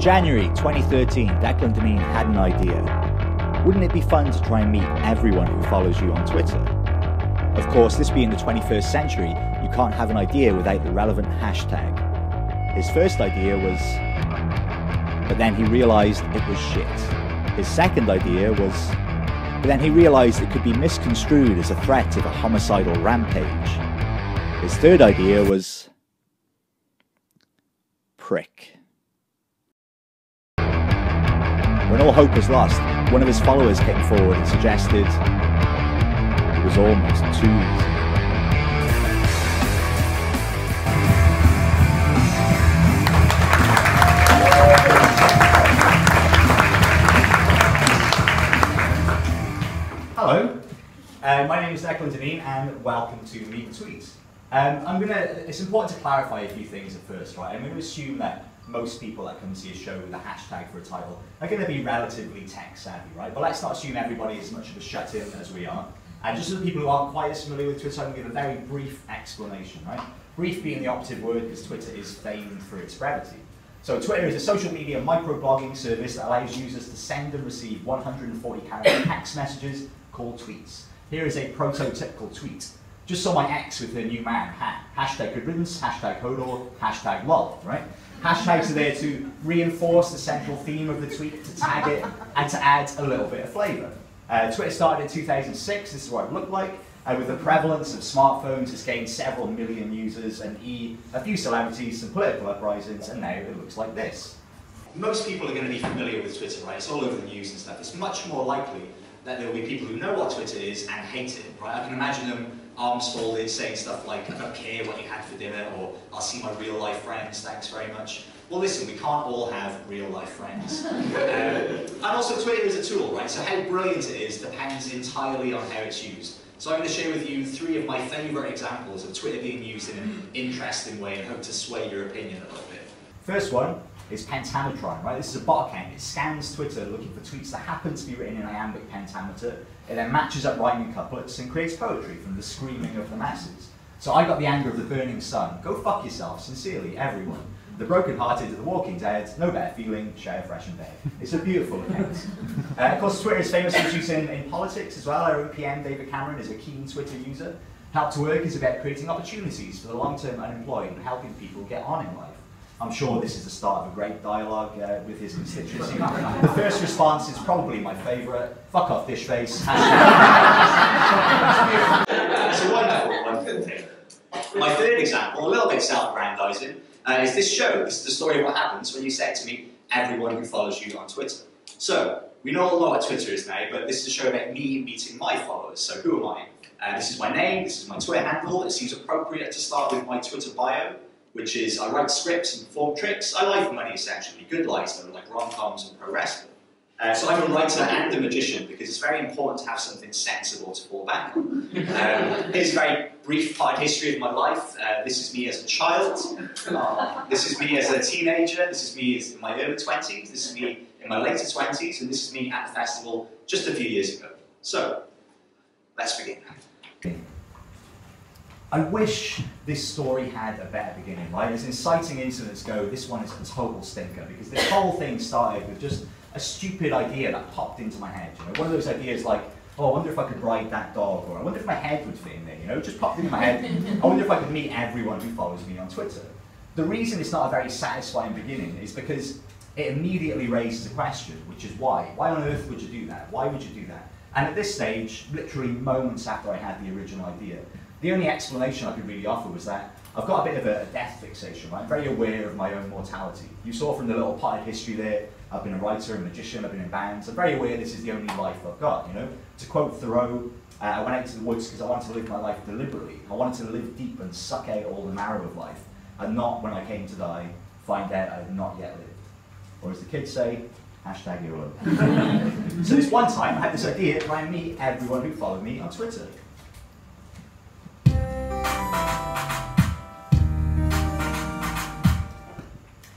January 2013, Declan Dineen had an idea. Wouldn't it be fun to try and meet everyone who follows you on Twitter? Of course, this being the 21st century, you can't have an idea without the relevant hashtag. His first idea was... but then he realised it was shit. His second idea was... but then he realised it could be misconstrued as a threat of a homicidal rampage. His third idea was... prick. When all hope was lost, one of his followers came forward and suggested it was almost too easy. Hello, my name is Declan Dineen and welcome to Meet and Tweet. It's important to clarify a few things at first, right? I'm going to assume that most people that come see a show with a hashtag for a title are going to be relatively tech savvy, right? But let's not assume everybody is as much of a shut-in as we are. And just for the people who aren't quite as familiar with Twitter, I'm going to give a very brief explanation, right? Brief being the operative word because Twitter is famed for its brevity. So Twitter is a social media microblogging service that allows users to send and receive 140-character text messages called tweets. Here is a prototypical tweet. Just saw my ex with her new man, hashtag good riddance, hashtag hodor, hashtag lol, right? Hashtags are there to reinforce the central theme of the tweet, to tag it, and to add a little bit of flavour. Twitter started in 2006, this is what it looked like. With the prevalence of smartphones, it's gained several million users and a few celebrities, some political uprisings, and now it looks like this. Most people are going to be familiar with Twitter, right? It's all over the news and stuff. It's much more likely that there will be people who know what Twitter is and hate it, right? I can imagine them arms folded saying stuff like, I don't care what you had for dinner, or I'll see my real life friends, thanks very much. Well listen, we can't all have real life friends. And also Twitter is a tool, right? So how brilliant it is depends entirely on how it's used. So I'm going to share with you 3 of my favourite examples of Twitter being used in an interesting way and hope to sway your opinion a little bit. First one is pentametron, right? This is a bot account. It scans Twitter looking for tweets that happen to be written in iambic pentameter. It then matches up rhyming couplets and creates poetry from the screaming of the masses. So I got the anger of the burning sun. Go fuck yourself, sincerely, everyone. The broken-hearted to the walking dead, no better feeling, share fresh and bed. It's a beautiful account. Of course, Twitter is famous for use in politics as well. Our own PM, David Cameron, is a keen Twitter user. Help to Work is about creating opportunities for the long-term unemployed and helping people get on in life. I'm sure this is the start of a great dialogue with his constituency. The first response is probably my favourite. Fuck off, dish face. It's a wonderful thing. My third example, a little bit self-aggrandizing, is this show. This is the story of what happens when you say to me, everyone who follows you on Twitter. So, we all know what Twitter is now, but this is a show about me meeting my followers. So who am I? This is my name, this is my Twitter handle. It seems appropriate to start with my Twitter bio, which is I write scripts and perform tricks. I lie for money, essentially. Good lies, though, like rom-coms and pro wrestling. So I'm a writer and a magician because it's very important to have something sensible to fall back on. Here's a very brief part of history of my life. This is me as a child. This is me as a teenager. This is me in my early 20s. This is me in my later 20s. And this is me at the festival just a few years ago. So, let's begin. I wish this story had a better beginning, right? As inciting incidents go, this one is a total stinker because this whole thing started with just a stupid idea that popped into my head. You know, one of those ideas like, oh, I wonder if I could ride that dog, or I wonder if my head would fit in there. You know, it just popped into my head. I wonder if I could meet everyone who follows me on Twitter. The reason it's not a very satisfying beginning is because it immediately raises a question, which is why? Why on earth would you do that? Why would you do that? And at this stage, literally moments after I had the original idea, the only explanation I could really offer was that I've got a bit of a death fixation, right? I'm very aware of my own mortality. You saw from the little potted history there, I've been a writer, a magician, I've been in bands. I'm very aware this is the only life I've got, you know? To quote Thoreau, I went out into the woods because I wanted to live my life deliberately. I wanted to live deep and suck out all the marrow of life, and not, when I came to die, find out I had not yet lived. Or as the kids say, hashtag YOLO. So this one time, I had this idea to try and meet everyone who followed me on Twitter.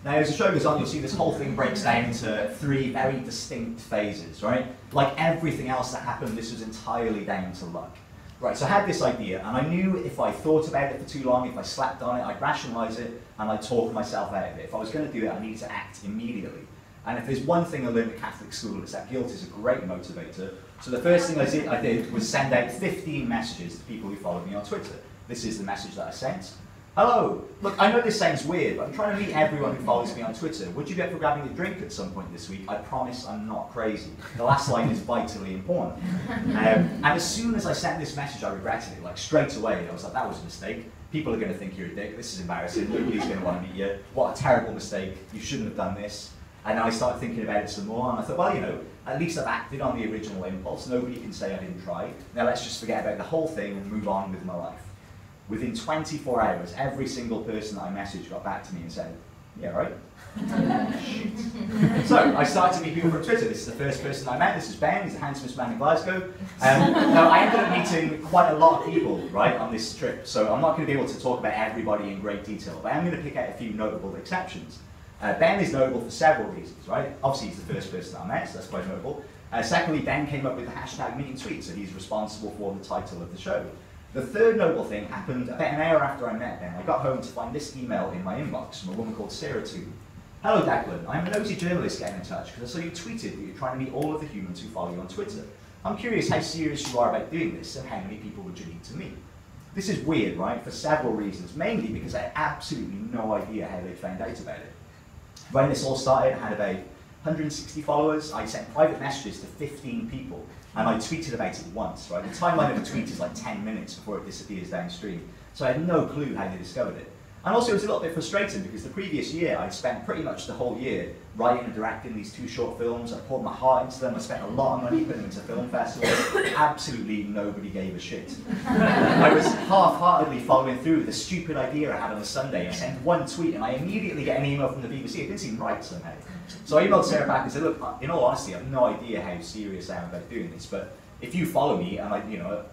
Now, as the show goes on, you'll see this whole thing breaks down into 3 very distinct phases, right? Like everything else that happened, this was entirely down to luck. Right, so I had this idea, and I knew if I thought about it for too long, if I slept on it, I'd rationalise it, and I'd talk myself out of it. If I was going to do it, I needed to act immediately. And if there's one thing I learned at Catholic school, it's that guilt is a great motivator. So the first thing I did was send out 15 messages to people who followed me on Twitter. This is the message that I sent. Hello, look, I know this sounds weird, but I'm trying to meet everyone who follows me on Twitter. Would you be up for grabbing a drink at some point this week? I promise I'm not crazy. The last line is vitally important. And as soon as I sent this message, I regretted it, like straight away. I was like, that was a mistake. People are going to think you're a dick. This is embarrassing. Nobody's going to want to meet you. What a terrible mistake. You shouldn't have done this. And then I started thinking about it some more, and I thought, well, you know, at least I've acted on the original impulse. Nobody can say I didn't try. Now let's just forget about the whole thing and move on with my life. Within 24 hours, every single person that I messaged got back to me and said, yeah, right? Shit. So I started to meet people from Twitter. This is the first person I met. This is Ben. He's the handsomest man in Glasgow. Now, I ended up meeting quite a lot of people, right, on this trip. So I'm not going to be able to talk about everybody in great detail, but I'm going to pick out a few notable exceptions. Ben is notable for several reasons, right? Obviously, he's the first person I met, so that's quite notable. Secondly, Ben came up with the hashtag meetandtweet, so he's responsible for the title of the show. The third notable thing happened about an hour after I met Ben. I got home to find this email in my inbox from a woman called Sarah Toon. Hello Declan, I'm a nosy journalist getting in touch because I saw you tweeted that you're trying to meet all of the humans who follow you on Twitter. I'm curious how serious you are about doing this and how many people would you need to meet? This is weird, right, for several reasons, mainly because I had absolutely no idea how they found out about it. When this all started, I had about 160 followers. I sent private messages to 15 people. And I tweeted about it once, right? The timeline of a tweet is like 10 minutes before it disappears downstream. So I had no clue how they discovered it. And also it was a little bit frustrating because the previous year I'd spent pretty much the whole year writing and directing these 2 short films. I poured my heart into them. I spent a lot of money putting them into film festivals. Absolutely nobody gave a shit. I was half-heartedly following through with a stupid idea I had on a Sunday. I sent one tweet and I immediately get an email from the BBC. It didn't seem right somehow. So I emailed Sarah back and said, look, in all honesty, I have no idea how serious I am about doing this, but if you follow me and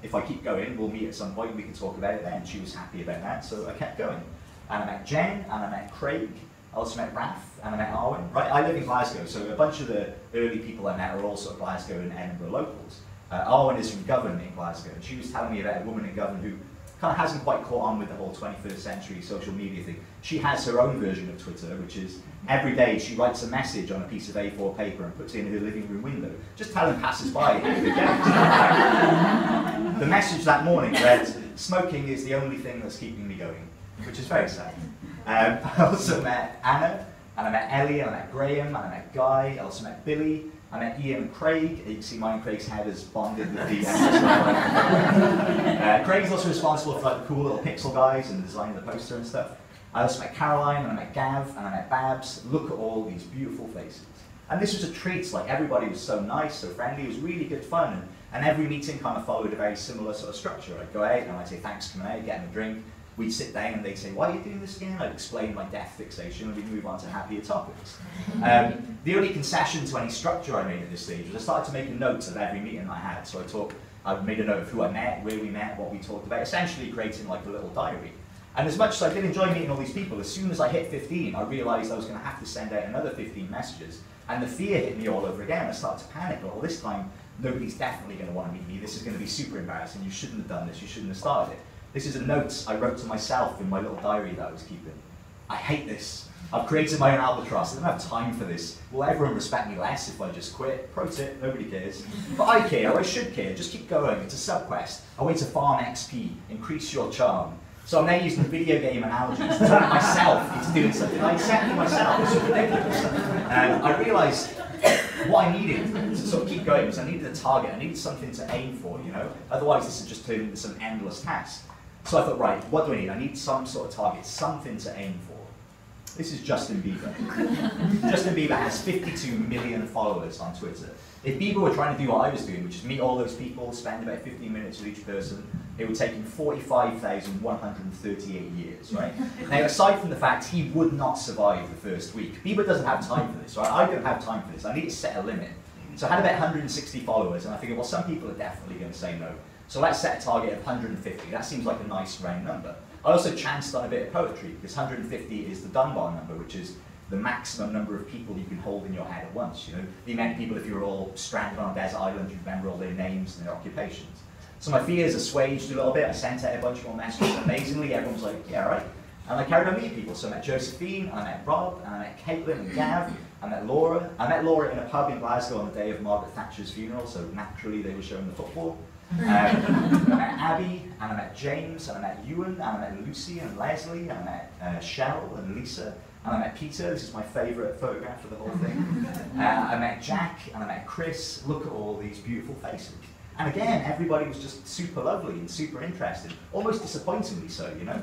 if I keep going, we'll meet at some point, we can talk about it then. She was happy about that, so I kept going. And I met Jen, and I met Craig, I also met Raph, and I met Arwen. Right, I live in Glasgow, so a bunch of the early people I met are also Glasgow and Edinburgh locals. Arwen is from Govan in Glasgow, and she was telling me about a woman in Govan who kind of hasn't quite caught on with the whole 21st century social media thing. She has her own version of Twitter, which is every day she writes a message on a piece of A4 paper and puts it in her living room window, just telling passers-by how they're getting. The message that morning read, smoking is the only thing that's keeping me going, which is very sad. I also met Anna, and I met Ellie, and I met Graham, and I met Guy, I also met Billy, I met Ian and Craig. You can see mine and Craig's head is bonded with the Craig's also responsible for like the cool little pixel guys and the design of the poster and stuff. I also met Caroline, and I met Gav, and I met Babs. Look at all these beautiful faces. And this was a treat, like everybody was so nice, so friendly, it was really good fun. And every meeting kind of followed a very similar sort of structure. I'd go out and I'd say, thanks for coming out, get them a drink. We'd sit down and they'd say, why are you doing this again? I'd explain my death fixation and we'd move on to happier topics. The only concession to any structure I made at this stage was I started to make a note of every meeting I had. So I made a note of who I met, where we met, what we talked about, essentially creating like a little diary. And as much as I did enjoy meeting all these people, as soon as I hit 15, I realized I was going to have to send out another 15 messages. And the fear hit me all over again. I started to panic. Well, this time, nobody's definitely going to want to meet me. This is going to be super embarrassing. You shouldn't have done this. You shouldn't have started it. This is a note I wrote to myself in my little diary that I was keeping. I hate this. I've created my own albatross. I don't have time for this. Will everyone respect me less if I just quit? Pro tip, nobody cares. But I care, or I should care. Just keep going. It's a sub-quest. A way to farm XP. Increase your charm. So I'm now using video game analogies to turn myself into doing something. I accepted myself. This is ridiculous. And I realized what I needed to sort of keep going was I needed a target. I needed something to aim for, you know? Otherwise, this would just turn into some endless task. So I thought, right, what do I need? I need some sort of target, something to aim for. This is Justin Bieber. Justin Bieber has 52 million followers on Twitter. If Bieber were trying to do what I was doing, which is meet all those people, spend about 15 minutes with each person, it would take him 45,138 years, right? Now, aside from the fact he would not survive the first week, Bieber doesn't have time for this, right? I don't have time for this. I need to set a limit. So I had about 160 followers, and I figured, well, some people are definitely going to say no. So let's set a target of 150. That seems like a nice round number. I also chanced on a bit of poetry, because 150 is the Dunbar number, which is the maximum number of people you can hold in your head at once. You know, the amount of people, if you were all stranded on a desert island, you remember all their names and their occupations. So my fears assuaged a little bit. I sent out a bunch more messages. Amazingly, everyone was like, yeah, right. And I carried on meeting people. So I met Josephine, and I met Rob, and I met Caitlin and Gav, I met Laura. I met Laura in a pub in Glasgow on the day of Margaret Thatcher's funeral, so naturally they were showing the football. I met Abby, and I met James, and I met Ewan, and I met Lucy and Leslie, and I met Cheryl and Lisa, and I met Peter. This is my favourite photograph of the whole thing. I met Jack, and I met Chris. Look at all these beautiful faces. And again, everybody was just super lovely and super interested, almost disappointingly so, you know.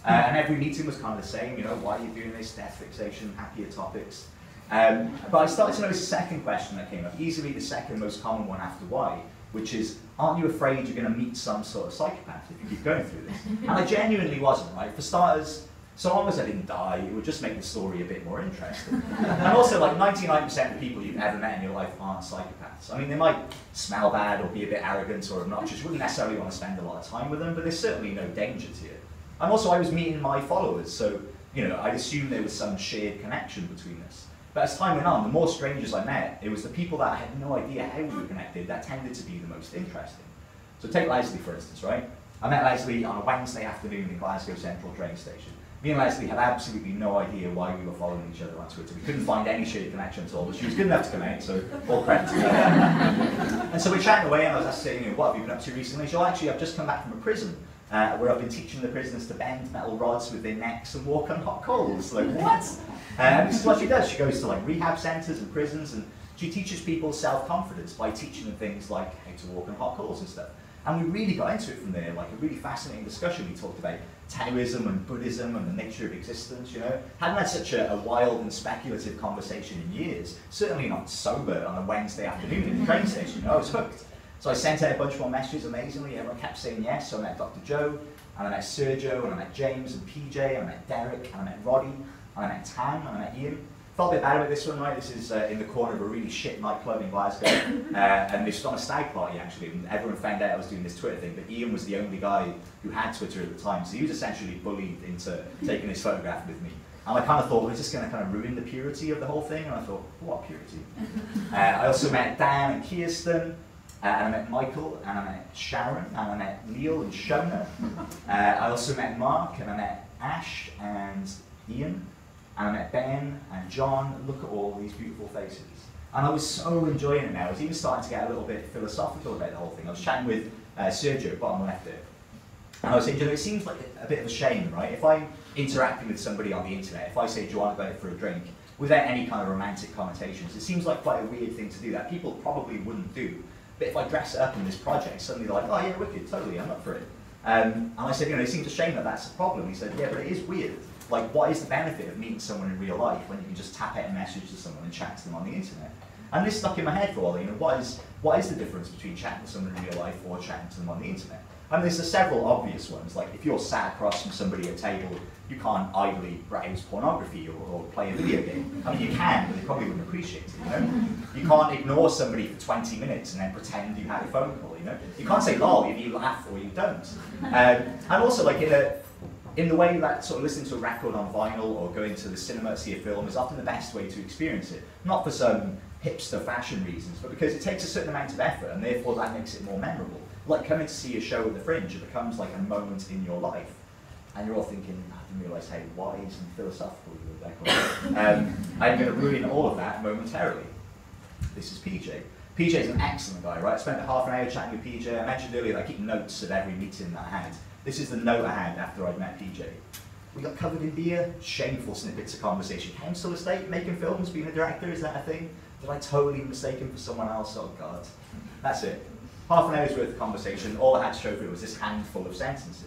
And every meeting was kind of the same, you know, why are you doing this, death fixation, happier topics. But I started to notice a second question that came up, easily the second most common one after why, which is, aren't you afraid you're going to meet some sort of psychopath if you keep going through this? And I genuinely wasn't, right? For starters, so long as I didn't die, it would just make the story a bit more interesting. And also, like 99% of people you've ever met in your life aren't psychopaths. I mean, they might smell bad or be a bit arrogant or obnoxious. You wouldn't necessarily want to spend a lot of time with them, but there's certainly no danger to you. And also, I was meeting my followers, so, you know, I'd assume there was some shared connection between us. But as time went on, the more strangers I met, it was the people that I had no idea how we were connected that tended to be the most interesting. So take Leslie, for instance, right? I met Leslie on a Wednesday afternoon in Glasgow Central train station. Me and Leslie had absolutely no idea why we were following each other on Twitter. We couldn't find any shared connection at all, but she was good enough to come out, so all credit to her. And so we're chatting away, and I was saying, you know, what have you been up to recently? She said, well, actually, I've just come back from a prison, where I've been teaching the prisoners to bend metal rods with their necks and walk on hot coals. Like, what? This is what she does. She goes to like rehab centres and prisons, and she teaches people self-confidence by teaching them things like how to walk on hot coals and stuff. And we really got into it from there, like a really fascinating discussion. We talked about Taoism and Buddhism and the nature of existence, you know. Hadn't had such a wild and speculative conversation in years, certainly not sober on a Wednesday afternoon in the train station, you know, I was hooked. So I sent out a bunch more messages, amazingly, everyone kept saying yes. So I met Dr. Joe, and I met Sergio, and I met James and PJ, and I met Derek, and I met Roddy, and I met Tam, and I met Ian. Felt a bit bad about this one, right? This is in the corner of a really shit nightclub in Glasgow, and this was on a stag party actually, and everyone found out I was doing this Twitter thing, but Ian was the only guy who had Twitter at the time, so he was essentially bullied into taking this photograph with me. And I kind of thought, well, is this going to kind of ruin the purity of the whole thing? And I thought, what purity? I also met Dan and Kirsten, and I met Michael, and I met Sharon, and I met Neil and Shona. I also met Mark, and I met Ash and Ian. And I met Ben and John. Look at all these beautiful faces. And I was so enjoying it now. I was even starting to get a little bit philosophical about the whole thing. I was chatting with Sergio, bottom left there. And I was saying, you know, it seems like a bit of a shame, right? If I'm interacting with somebody on the internet, if I say, do you want to go out for a drink, without any kind of romantic connotations, it seems like quite a weird thing to do that people probably wouldn't do. But if I dress it up in this project, suddenly they're like, oh yeah, wicked, totally, I'm up for it. And I said, you know, it seems a shame that that's a problem. He said, yeah, but it is weird. Like, what is the benefit of meeting someone in real life when you can just tap out a message to someone and chat to them on the internet? And this stuck in my head for a while, you know, what is the difference between chatting to someone in real life or chatting to them on the internet? And there's several obvious ones, like if you're sat across from somebody at a table, you can't idly browse pornography or play a video game. I mean, you can, but they probably wouldn't appreciate it, you know? You can't ignore somebody for 20 minutes and then pretend you had a phone call, you know? You can't say lol, if you laugh or you don't. And also, like, in the way that sort of listening to a record on vinyl or going to the cinema to see a film is often the best way to experience it. Not for some hipster fashion reasons, but because it takes a certain amount of effort and therefore that makes it more memorable. Like coming to see a show at the Fringe, it becomes like a moment in your life. And you're all thinking, I didn't realise how wise and philosophical you were, Declan. I'm going to ruin all of that momentarily. This is PJ. PJ is an excellent guy, right? I spent half an hour chatting with PJ. I mentioned earlier that I keep notes of every meeting that I had. This is the note I had after I'd met PJ. We got covered in beer, shameful snippets of conversation. Council estate, making films, being a director, is that a thing? Did I totally mistake him for someone else? Oh God. That's it. Half an hour's worth of conversation, all I had to show for it was this handful of sentences.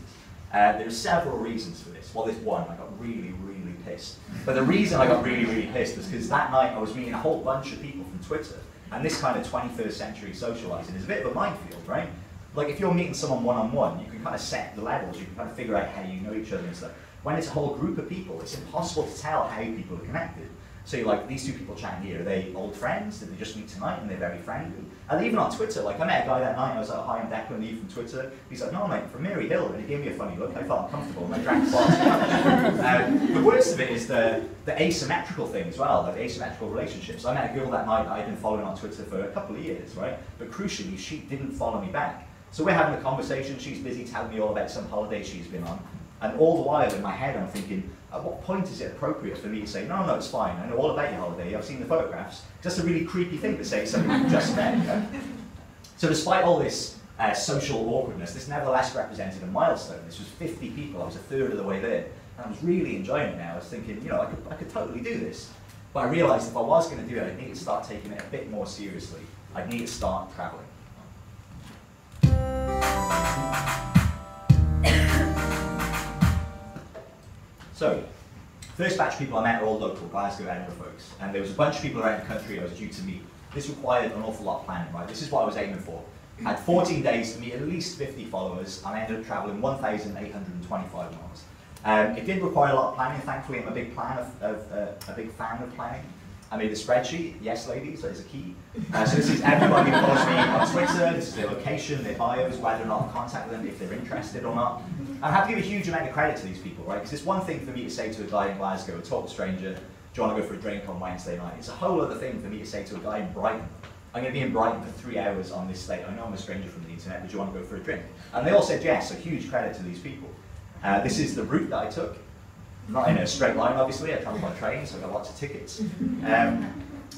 There are several reasons for this. Well, there's one, I got really, really pissed. But the reason I got really, really pissed was because that night I was meeting a whole bunch of people from Twitter, and this kind of 21st century socializing is a bit of a minefield, right? Like if you're meeting someone one-on-one, you can kind of set the levels, you can kind of figure out how you know each other and stuff. When it's a whole group of people, it's impossible to tell how people are connected. So you're like, these two people chatting here, are they old friends? Did they just meet tonight and they're very friendly? And even on Twitter, like I met a guy that night, and I was like, hi, I'm Declan Dineen from Twitter. He's like, no mate, from Mary Hill, and he gave me a funny look. I felt uncomfortable and I drank far too much. The worst of it is the asymmetrical thing as well, like the asymmetrical relationships. I met a girl that night that I'd been following on Twitter for a couple of years, right? But crucially, she didn't follow me back. So we're having a conversation, she's busy telling me all about some holiday she's been on. And all the while in my head I'm thinking, at what point is it appropriate for me to say, no, it's fine, I know all about your holiday, I've seen the photographs. Just a really creepy thing to say to somebody you just met, you know? So despite all this social awkwardness, this nevertheless represented a milestone. This was 50 people, I was a third of the way there. And I was really enjoying it now. I was thinking, you know, I could totally do this. But I realized if I was going to do it, I'd need to start taking it a bit more seriously. I'd need to start traveling. So, first batch of people I met are all local, Glasgow, Edinburgh folks. And there was a bunch of people around the country I was due to meet. This required an awful lot of planning, right? This is what I was aiming for. I had 14 days to meet at least 50 followers, and I ended up traveling 1,825 miles. It did require a lot of planning. Thankfully, I'm a big fan of planning. I made a spreadsheet. Yes, ladies, that is a key. So this is everybody who follows me on Twitter. This is their location, their bios, whether or not I contact them, if they're interested or not. I have to give a huge amount of credit to these people, right? Because it's one thing for me to say to a guy in Glasgow, a total stranger, do you want to go for a drink on Wednesday night? It's a whole other thing for me to say to a guy in Brighton, I'm going to be in Brighton for 3 hours on this date. I know I'm a stranger from the internet, but do you want to go for a drink? And they all said yes, so huge credit to these people. This is the route that I took. Not in a straight line, obviously. I travelled by train, so I got lots of tickets. And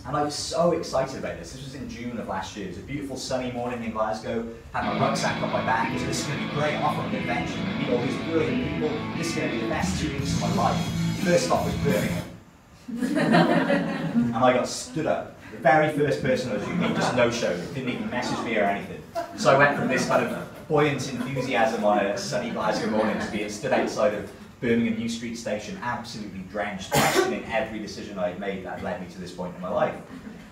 I was so excited about this. This was in June of last year. It was a beautiful sunny morning in Glasgow. Had my rucksack on my back. I said, this is going to be great. I'm off on an adventure. I'm going to meet all these brilliant people. This is going to be the best 2 weeks of my life. First stop was Birmingham. And I got stood up. The very first person I was meeting just no-showed. Didn't even message me or anything. So I went from this kind of buoyant enthusiasm on a sunny Glasgow morning to being stood outside of Birmingham New Street Station, absolutely drenched, questioning every decision I had made that had led me to this point in my life.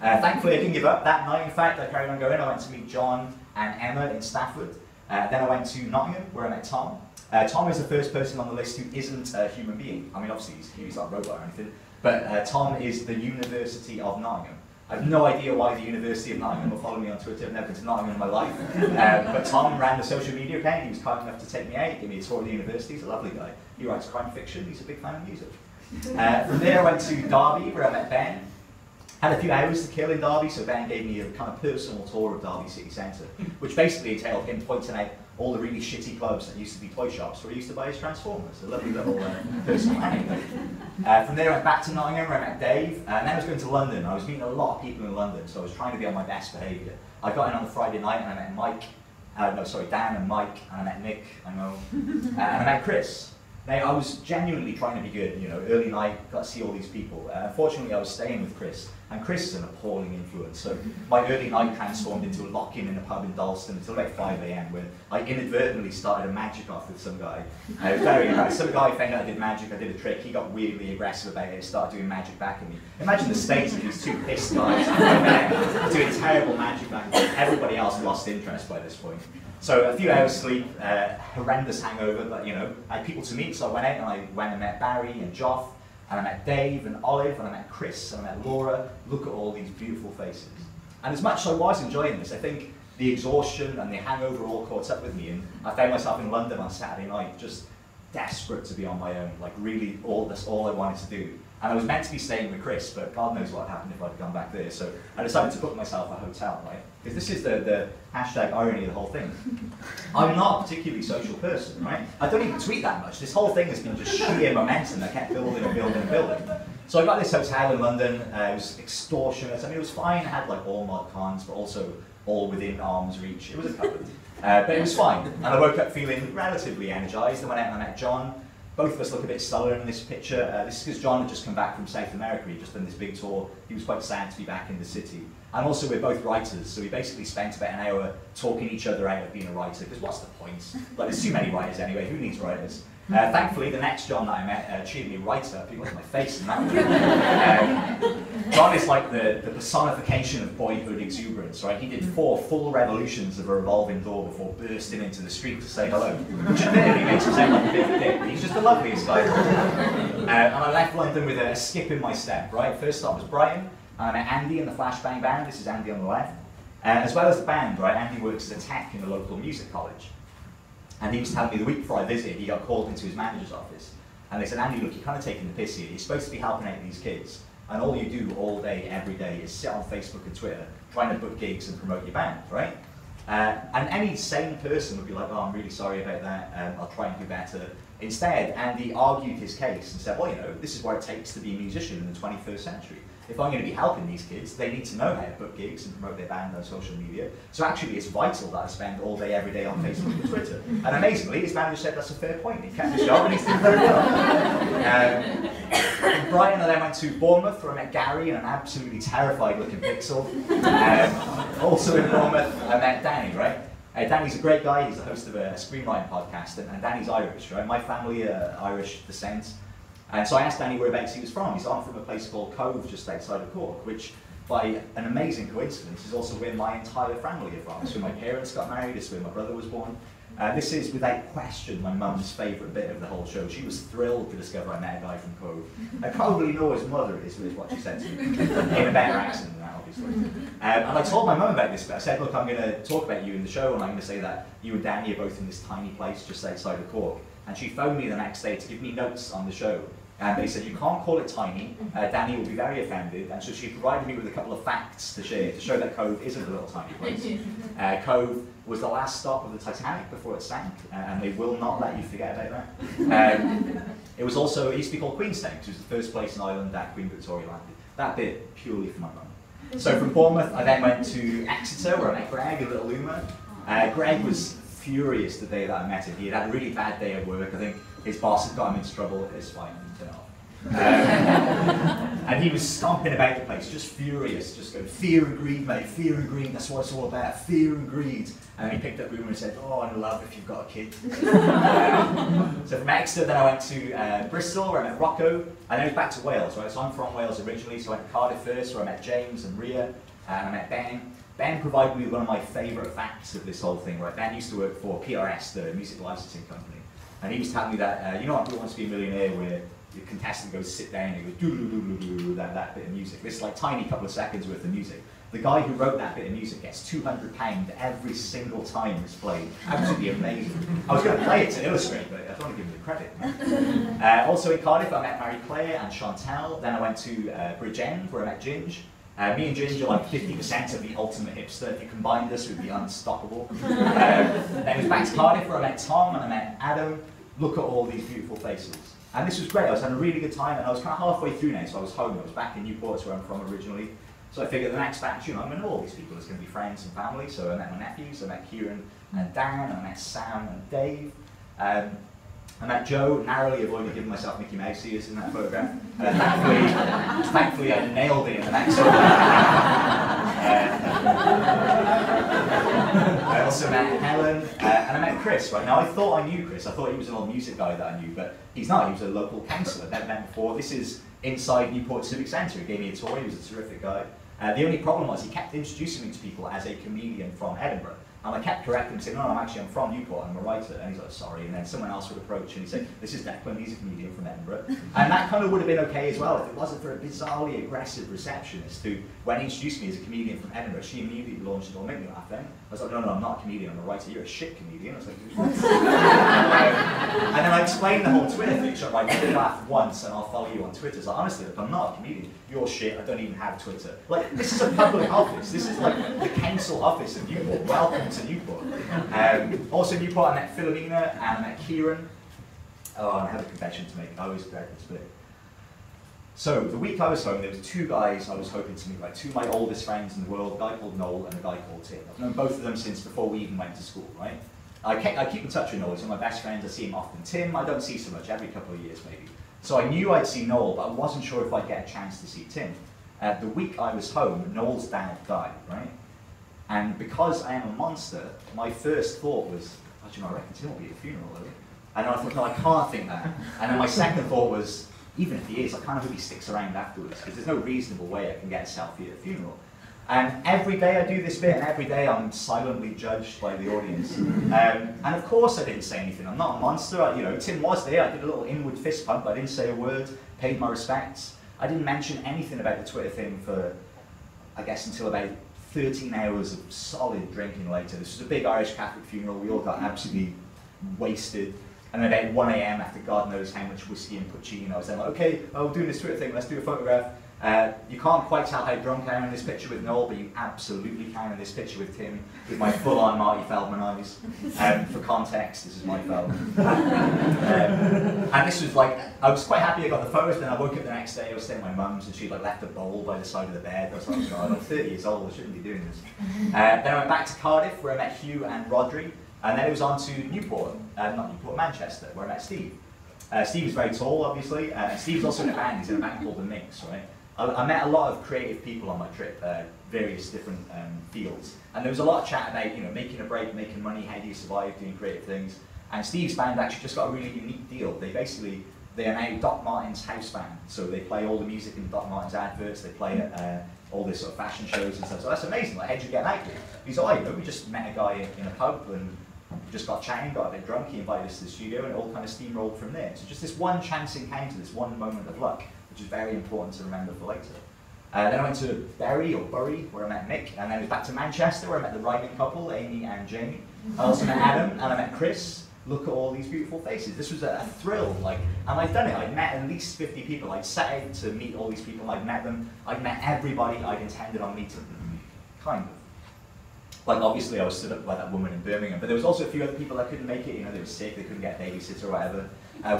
Thankfully, I didn't give up that night. In fact, I carried on going. I went to meet John and Emma in Stafford. Then I went to Nottingham, where I met Tom. Tom is the first person on the list who isn't a human being. I mean, obviously, he's not a robot or anything, but Tom is the University of Nottingham. I have no idea why the University of Nottingham will follow me on Twitter. I've never been to Nottingham in my life. But Tom ran the social media account. He was kind enough to take me out, give me a tour of the university. He's a lovely guy. He writes crime fiction. He's a big fan of music. From there, I went to Derby, where I met Ben. Had a few hours to kill in Derby, so Ben gave me a kind of personal tour of Derby city centre, which basically entailed him pointing out all the really shitty clubs that used to be toy shops where he used to buy his Transformers. A lovely little personal anecdote. From there I went back to Nottingham where I met Dave, and then I was going to London. I was meeting a lot of people in London, so I was trying to be on my best behaviour. I got in on the Friday night and I met Dan and Mike, and I met Nick, and I met Chris. Now, I was genuinely trying to be good, you know, early night, got to see all these people. Unfortunately, I was staying with Chris, and Chris is an appalling influence. So my early night transformed into a lock-in in a pub in Dalston until about 5 AM, where I inadvertently started a magic off with some guy. Some guy found out I did magic, I did a trick, he got weirdly aggressive about it, started doing magic back at me. Imagine the state of these two pissed guys doing terrible magic back at me. Everybody else lost interest by this point. So a few hours sleep, horrendous hangover, but you know, I had people to meet, so I went out and I went and met Barry and Joff, and I met Dave and Olive, and I met Chris, and I met Laura. Look at all these beautiful faces. And as much as I was enjoying this, I think the exhaustion and the hangover all caught up with me, and I found myself in London on Saturday night, just desperate to be on my own, like really that's all I wanted to do. And I was meant to be staying with Chris, but God knows what happened if I'd gone back there. So I decided to book myself a hotel, right? Because this is the hashtag irony of the whole thing. I'm not a particularly social person, right? I don't even tweet that much. This whole thing has been just sheer momentum that kept building and building and building. So I got this hotel in London. It was extortionate. I mean, it was fine. It had like all mod cons, but also all within arm's reach. It was a cupboard. But it was fine. And I woke up feeling relatively energized. I went out and I met John. Both of us look a bit sullen in this picture. This is because John had just come back from South America. He'd just done this big tour. He was quite sad to be back in the city. And also we're both writers, so we basically spent about an hour talking each other out of being a writer, because what's the point? Like, there's too many writers anyway, who needs writers? Thankfully, the next John that I met cheered me right up. He looked at my face and that was John is like the personification of boyhood exuberance, right? He did 4 full revolutions of a revolving door before bursting into the street to say hello, which admittedly makes him sound like a bit of a dick, but he's just the loveliest guy. And I left London with a skip in my step, right? First stop was Brighton, and I met Andy in the Flashbang Band. This is Andy on the left. As well as the band, right? Andy works as a tech in the local music college. And he was telling me the week before I visited, he got called into his manager's office. And they said, Andy, look, you're kind of taking the piss here. You're supposed to be helping out these kids. And all you do all day, every day, is sit on Facebook and Twitter, trying to book gigs and promote your band, right? And any sane person would be like, oh, I'm really sorry about that. I'll try and do better. Instead, Andy argued his case and said, well, you know, this is what it takes to be a musician in the 21st century. If I'm going to be helping these kids, they need to know how to book gigs and promote their band on social media. So actually, it's vital that I spend all day, every day on Facebook and Twitter. And amazingly, his manager said that's a fair point. He kept his job and he's doing very well. Brian and I then went to Bournemouth, where I met Gary and an absolutely terrified-looking pixel. Also in Bournemouth, I met Danny, right? Danny's a great guy. He's the host of a screenwriting podcast, and Danny's Irish, right? My family are Irish descent. And so I asked Danny whereabouts he was from. He's from a place called Cove, just outside of Cork, which, by an amazing coincidence, is also where my entire family are from. It's where my parents got married, it's where my brother was born. This is, without question, my mum's favourite bit of the whole show. She was thrilled to discover I met a guy from Cove. I probably know his mother is what she said to me, in a better accent than that, obviously. And I told my mum about this, but I said, look, I'm going to talk about you in the show, and I'm going to say that you and Danny are both in this tiny place just outside of Cork. And she phoned me the next day to give me notes on the show. And they said, you can't call it tiny, Danny will be very offended. And so she provided me with a couple of facts to share to show that Cove isn't a little tiny place. Cove was the last stop of the Titanic before it sank, and they will not let you forget about that. It was also, it used to be called Queenstown, which was the first place in Ireland that Queen Victoria landed. That bit purely for my mum. So from Bournemouth, I then went to Exeter, where I met Greg, a little Luma. Greg was furious the day that I met him. He had had a really bad day at work. I think his boss had got him into trouble. It's fine, turn it off. And he was stomping about the place, just furious, just going, fear and greed, mate, fear and greed, that's what it's all about, fear and greed. And then he picked up Boomer and said, oh, I love if you've got a kid. So from Exeter, then I went to Bristol, where I met Rocco, and then I was back to Wales, right? So I'm from Wales originally, so I went to Cardiff first, where I met James and Ria, and I met Ben. Ben provided me with one of my favourite facts of this whole thing, right? Ben used to work for PRS, the music licensing company, and he was telling me that, you know what, Who Wants to Be a Millionaire, where the contestant goes sit down and he goes doo-doo-doo-doo-doo, that bit of music. This like tiny couple of seconds worth of music. The guy who wrote that bit of music gets £200 every single time it's played. Absolutely amazing. I was going to play it to illustrate, but I don't want to give him the credit. Also in Cardiff, I met Marie Claire and Chantal. Then I went to Bridgend, where I met Ginge. Me and Ginge are like 50% of the ultimate hipster. If you combined us, we'd be unstoppable. Then it was back to Cardiff, where I met Tom and I met Adam. Look at all these beautiful faces. And this was great. I was having a really good time, and I was kind of halfway through now, so I was home. I was back in Newport, where I'm from originally. So I figured the next batch, you know, I'm going to know all these people. There's going to be friends and family. So I met my nephews. I met Kieran and Dan, and I met Sam and Dave. I met Joe. Narrowly avoided giving myself Mickey Mouse ears in that photograph. Thankfully, I nailed it in the next one. I also met Helen, and I met Chris, right? Now, I thought I knew Chris. I thought he was an old music guy that I knew, but he's not. He was a local councillor I'd never met before. This is inside Newport Civic Centre. He gave me a tour. He was a terrific guy. The only problem was he kept introducing me to people as a comedian from Edinburgh. And I kept correcting him, saying, no, I'm from Newport, I'm a writer. And he's like, sorry. And then someone else would approach and he'd say, this is Declan, he's a comedian from Edinburgh. And that kind of would have been okay as well if it wasn't for a bizarrely aggressive receptionist who, when he introduced me as a comedian from Edinburgh, she immediately launched it, or make me laugh then. I was like, no, I'm not a comedian, I'm a writer. You're a shit comedian. I was like, and then I explained the whole Twitter thing. So I'm like, you laugh once and I'll follow you on Twitter. So like, honestly, look, I'm not a comedian. You're shit, I don't even have Twitter. Like, this is a public office. This is like the council office of Newport. Welcome to Newport. Also in Newport, I met Philomena and I met Kieran. Oh, and I have a confession to make. I always regret this bit. So, the week I was home, there was two guys I was hoping to meet, like two of my oldest friends in the world, a guy called Noel and a guy called Tim. I've known both of them since before we even went to school, right? I keep in touch with Noel, he's one of my best friends, I see him often. Tim, I don't see so much, every couple of years maybe. So I knew I'd see Noel, but I wasn't sure if I'd get a chance to see Tim. The week I was home, Noel's dad died, right? And because I am a monster, my first thought was, oh, do you know, I reckon Tim will be at the funeral, though. And I thought, no, I can't think that. And then my second thought was, even if he is, I kind of hope he sticks around afterwards, because there's no reasonable way I can get a selfie at a funeral. And every day I do this bit, and every day I'm silently judged by the audience. And of course I didn't say anything. I'm not a monster. You know, Tim was there. I did a little inward fist pump. I didn't say a word, paid my respects. I didn't mention anything about the Twitter thing for, I guess, until about 13 hours of solid drinking later. This was a big Irish Catholic funeral. We all got absolutely wasted. And then about 1 AM, after God knows how much whiskey and puccino, I was then like, okay, I'm doing this Twitter thing, let's do a photograph. You can't quite tell how drunk I am in this picture with Noel, but you absolutely can in this picture with Tim, with my full-on Marty Feldman eyes. For context, this is my Feldman. And this was like, I was quite happy I got the photos, then I woke up the next day, I was staying at my mum's, and she'd like left a bowl by the side of the bed. I was like, oh God, I'm 30 years old, I shouldn't be doing this. Then I went back to Cardiff, where I met Hugh and Rodri, and then it was on to Manchester, where I met Steve. Steve is very tall, obviously. Steve's also in a band. He's in a band called The Mix, right? I met a lot of creative people on my trip, various different fields. And there was a lot of chat about, you know, making a break, making money, how do you survive doing creative things. And Steve's band actually just got a really unique deal. They are now Doc Martens house band. So they play all the music in Doc Martens adverts, they play at all this sort of fashion shows and stuff. So that's amazing. Like, how'd you get out there? He's like, you know, we just met a guy in a pub and just got chatting, got a bit drunk, he invited us to the studio, and it all kind of steamrolled from there. So just this one chance encounter, this one moment of luck, which is very important to remember for later. Then I went to Bury, where I met Mick, and then I was back to Manchester, where I met the rhyming couple, Amy and Jamie. I also met Adam, and I met Chris. Look at all these beautiful faces. This was a thrill, like, and I'd done it. I'd met at least 50 people. I'd set out to meet all these people. I'd met them. I'd met everybody I'd intended on meeting, kind of. Like, obviously I was stood up by that woman in Birmingham, but there was also a few other people that couldn't make it. You know, they were sick, they couldn't get a babysitter or whatever.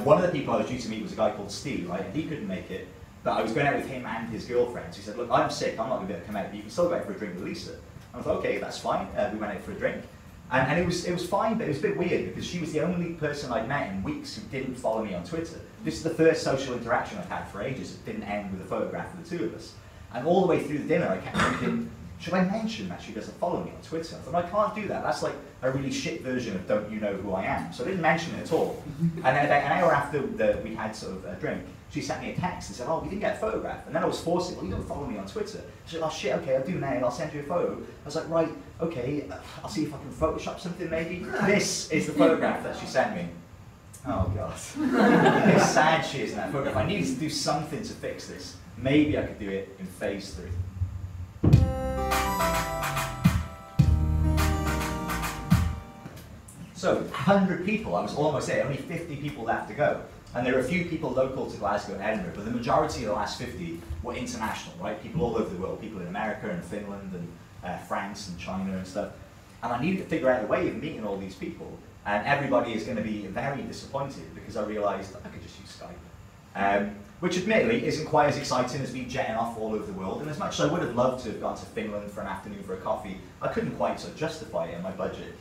One of the people I was due to meet was a guy called Steve, right? And he couldn't make it, but I was going out with him and his girlfriend. So he said, look, I'm sick, I'm not going to be able to come out, but you can still go out for a drink with Lisa. And I thought, okay, that's fine. We went out for a drink. And it was fine, but it was a bit weird because she was the only person I'd met in weeks who didn't follow me on Twitter. This is the first social interaction I've had for ages. It didn't end with a photograph of the two of us. And all the way through the dinner, I kept thinking, should I mention that she doesn't follow me on Twitter? I thought, I can't do that. That's like a really shit version of don't you know who I am. So I didn't mention it at all. And then about an hour after we had sort of a drink, she sent me a text and said, oh, we didn't get a photograph. And then I was forcing, well, you don't follow me on Twitter. She said, oh shit, okay, I'll do now, I'll send you a photo. I was like, right, okay, I'll see if I can Photoshop something maybe. This is the photograph that she sent me. Oh God. How sad she is in that photograph. I needed to do something to fix this. Maybe I could do it in phase 3. So, 100 people, I was almost there, only 50 people left to go. And there are a few people local to Glasgow and Edinburgh, but the majority of the last 50 were international, right? People all over the world, people in America and Finland and France and China and stuff. And I needed to figure out a way of meeting all these people. And everybody is going to be very disappointed because I realized I could just use Skype. Which admittedly isn't quite as exciting as me jetting off all over the world. And as much as I would have loved to have gone to Finland for an afternoon for a coffee, I couldn't quite sort of justify it in my budget.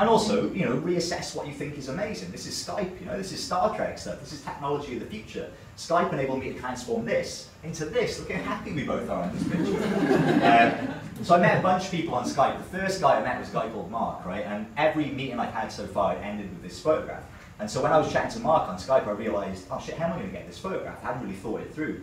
And also, you know, reassess what you think is amazing. This is Skype, you know, this is Star Trek stuff, this is technology of the future. Skype enabled me to transform this into this. Look how happy we both are in this picture. So I met a bunch of people on Skype. The first guy I met was a guy called Mark, right? And every meeting I've had so far ended with this photograph. And so when I was chatting to Mark on Skype, I realized, oh shit, how am I going to get this photograph? I hadn't really thought it through.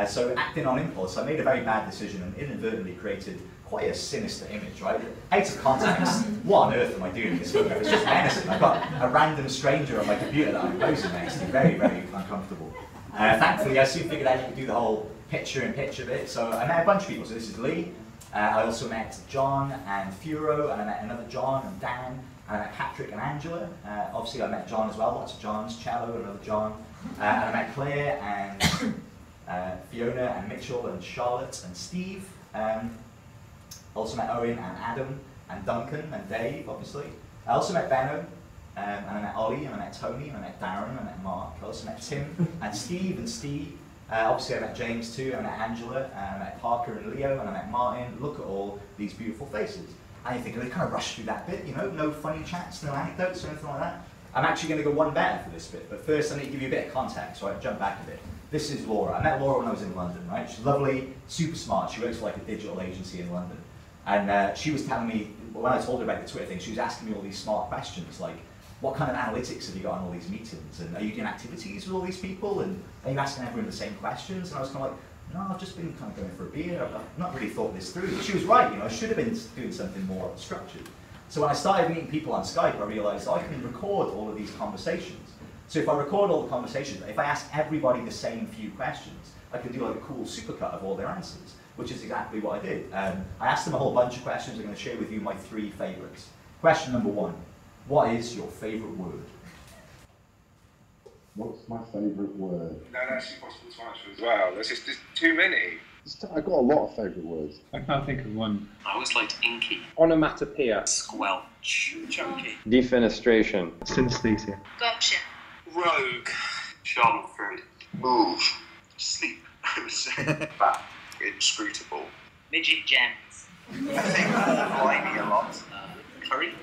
So acting on impulse, I made a very bad decision and inadvertently created quite a sinister image, right? Out of context, what on earth am I doing in this photograph? It's just menacing. I've got a random stranger on my computer that I'm posing next to. Very, very uncomfortable. Thankfully, I soon figured out you could do the whole picture-in-picture bit. So I met a bunch of people. So this is Lee. I also met John and Furo, and I met another John and Dan, and I met Patrick and Angela. Obviously, I met John as well. Lots of Johns. Cello, another John. And I met Claire and Fiona and Mitchell and Charlotte and Steve. Also met Owen and Adam and Duncan and Dave, obviously. I also met Benno, and I met Ollie, and I met Tony, and I met Darren, and I met Mark. I also met Tim and Steve. Obviously I met James too, and I met Angela, and I met Parker and Leo, and I met Martin. Look at all these beautiful faces. And you think, they kind of rushed through that bit, you know, no funny chats, no anecdotes or anything like that. I'm actually going to go one better for this bit, but first I need to give you a bit of context, right? Jump back a bit. This is Laura. I met Laura when I was in London, right? She's lovely, super smart. She works for like a digital agency in London. And she was telling me, when I told her about the Twitter thing, she was asking me all these smart questions, like, what kind of analytics have you got on all these meetings? And are you doing activities with all these people? And are you asking everyone the same questions? And I was kind of like, no, I've just been kind of going for a beer. I've not really thought this through. But she was right, you know, I should have been doing something more structured. So when I started meeting people on Skype, I realized I can record all of these conversations. So if I record all the conversations, if I ask everybody the same few questions, I can do like a cool supercut of all their answers, which is exactly what I did. I asked them a whole bunch of questions. I'm going to share with you my 3 favorites. Question number 1, what is your favorite word? What's my favourite word? That's actually possible to answer as well. There's too many. I've got a lot of favourite words. I can't think of one. I always liked inky. Onomatopoeia. Squelch. Chunky. Defenestration. Synesthesia. Gotcha. Rogue. Schadenfreude. Move. Sleep. I would say. Fat. Inscrutable. Midget gems. I think blimey a lot. Curry.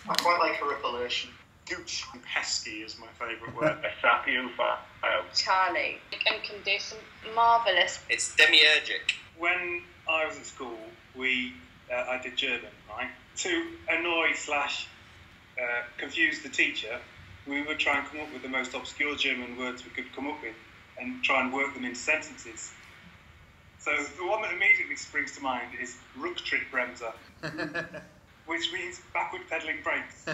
I quite like a repellation. Gooch. Pesky is my favourite word. Charlie. Incandescent. Marvellous. It's demiurgic. When I was at school, I did German, right? To annoy / confuse the teacher, we would try and come up with the most obscure German words we could come up with and try and work them into sentences. So the one that immediately springs to mind is Rücktrittbremse, which means backward pedalling brakes.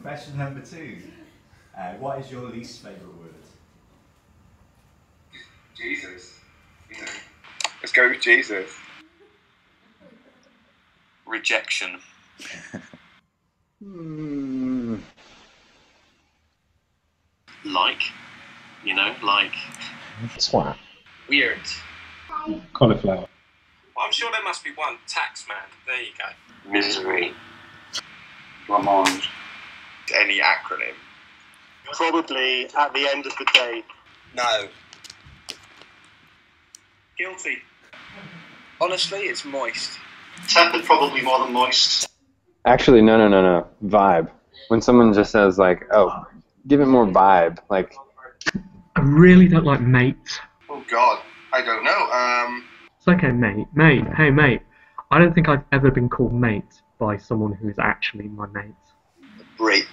Question number 2. What is your least favourite word? Jesus. Let's go with Jesus. Rejection. Like. Twat. Weird. Cauliflower. Well, I'm sure there must be one. Taxman. There you go. Misery. Blancmange. Any acronym. Probably at the end of the day. No. Guilty. Honestly, it's moist. Tepid, probably more than moist. Actually, no. Vibe. When someone just says like, oh, give it more vibe. Like, I really don't like mate. Oh God, I don't know. It's okay, mate. Mate, hey mate. I don't think I've ever been called mate by someone who is actually my mate.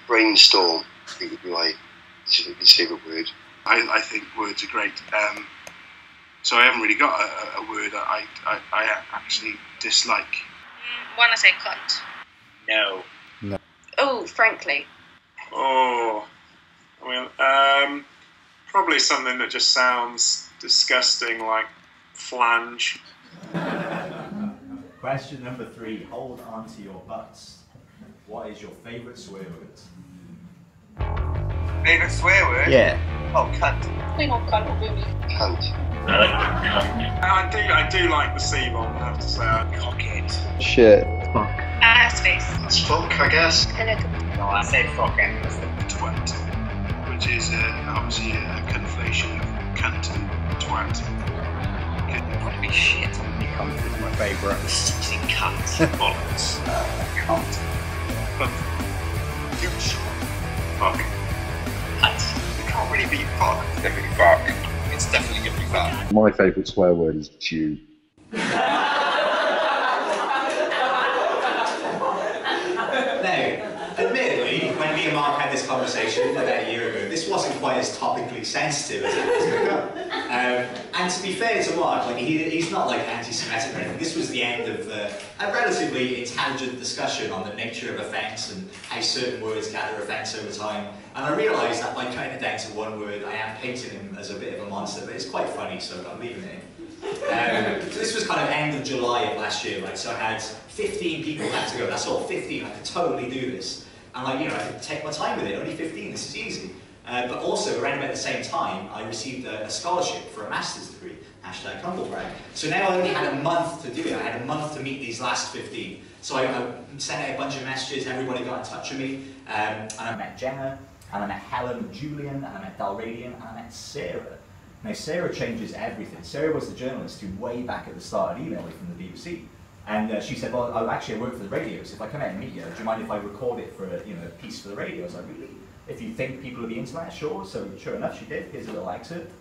Brainstorm, I think would be my his favourite word. I think words are great. So I haven't really got a word that I actually dislike. Wanna say cunt. No. Oh, frankly. Oh, I mean, probably something that just sounds disgusting, like flange. Question number 3. Hold on to your butts. What is your favourite swear word? Favourite swear word? Yeah. Oh, cunt. Plain old cunt or booby. Cunt. I do like the C-bomb, I have to say. Cockhead. shit. Fuck. Ass face. That's fuck, I guess. No, I say fucking. Twat, which is obviously a conflation of cunt and twat. It'd probably be shit. Cunt is my favourite. Sexy cunt. Bollocks. Cunt. Gooch. Fuck. Cunt. It can't really be fuck. It's definitely fuck. It's definitely gonna be fuck. My favourite swear word is Jew. Admittedly, when me and Mark had this conversation about a year ago, this wasn't quite as topically sensitive as it was become. And to be fair to Mark, like he's not like anti-Semitic or anything. This was the end of a relatively intelligent discussion on the nature of offence and how certain words gather offence over time. And I realised that by cutting it down to one word, I am painting him as a bit of a monster, but it's quite funny, so I'm leaving it in. So this was kind of end of July of last year, like, so I had 15 people had to go. That's all, 15. I could totally do this. And like, you know, I could take my time with it. Only 15, this is easy. But also, around about the same time, I received a scholarship for a master's degree, #humblebrag. So now I only had a month to do it. I had a month to meet these last 15. So I sent out a bunch of messages, everybody got in touch with me. And I met Jenna, and I met Helen and Julian, and I met Dalradian, and I met Sarah. Now Sarah changes everything. Sarah was the journalist who way back at the start had emailed me from the BBC. And she said, well, I work for the radio, so if I come out and meet you, do you mind if I record it for a piece for the radio? I was like, really? If you think people will be into that, sure. So sure enough, she did. Here's a little excerpt.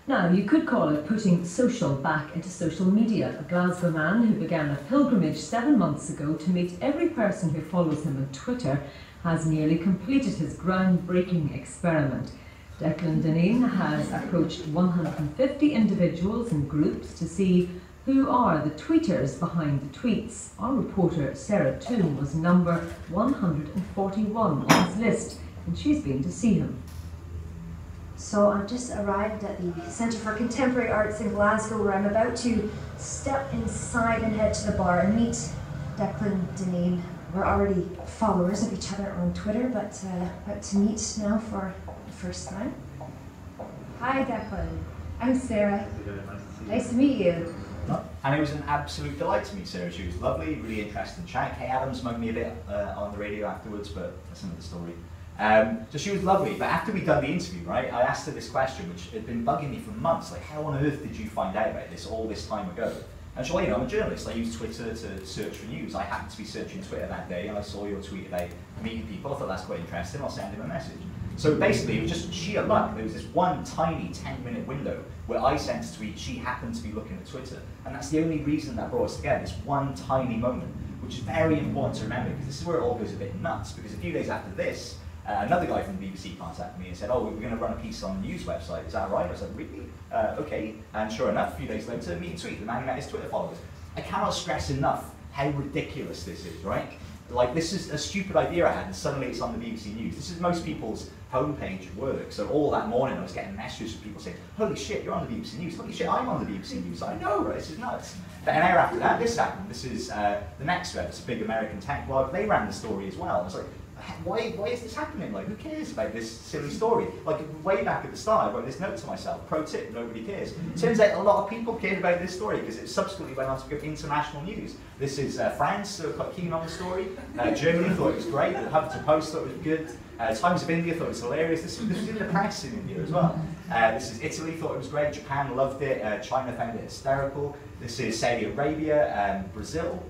Now, you could call it putting social back into social media. A Glasgow man who began a pilgrimage 7 months ago to meet every person who follows him on Twitter has nearly completed his groundbreaking experiment. Declan Dineen has approached 150 individuals and groups to see who are the tweeters behind the tweets. Our reporter Sarah Toon was number 141 on his list, and she's been to see him. So I've just arrived at the Centre for Contemporary Arts in Glasgow, where I'm about to step inside and head to the bar and meet Declan Dineen. we're already followers of each other on Twitter, but about to meet now for the first time. Hi Declan, I'm Sarah. Nice to meet you. And it was an absolute delight to meet Sarah. She was lovely, really interesting chat. Kay Adams mugged me a bit on the radio afterwards, but that's another story. So she was lovely, but after we'd done the interview, right, I asked her this question, which had been bugging me for months, like, how on earth did you find out about this all this time ago? And she's like, you know, I'm a journalist, I use Twitter to search for news. I happened to be searching Twitter that day, and I saw your tweet about meeting people. I thought that's quite interesting, I'll send him a message. So basically, it was just sheer luck. There was this one tiny 10-minute window where I sent a tweet, she happened to be looking at Twitter. And that's the only reason that brought us together, this one tiny moment, which is very important to remember, because this is where it all goes a bit nuts, because a few days after this, another guy from the BBC contacted me and said, oh, we're going to run a piece on the news website, is that right? I was like, really? Okay. And sure enough, a few days later, meet and tweet, the man who met his Twitter followers. I cannot stress enough how ridiculous this is, right? Like, this is a stupid idea I had, and suddenly it's on the BBC News. This is most people's homepage at work. So all that morning I was getting messages from people saying, holy shit, you're on the BBC News. Holy shit, I'm on the BBC News. I know, right? This is nuts. But an hour after that, this happened. This is the next web. It's a big American tech blog. They ran the story as well. I was like, why is this happening? Like, who cares about this silly story? Like, way back at the start, I wrote this note to myself, pro tip, nobody cares. Turns out a lot of people cared about this story because it subsequently went on to become international news. This is France, who are quite keen on the story. Germany thought it was great. The Huffington Post thought it was good. Times of India thought it was hilarious. This was in the press in India as well. This is Italy, thought it was great. Japan loved it. China found it hysterical. This is Saudi Arabia, Brazil.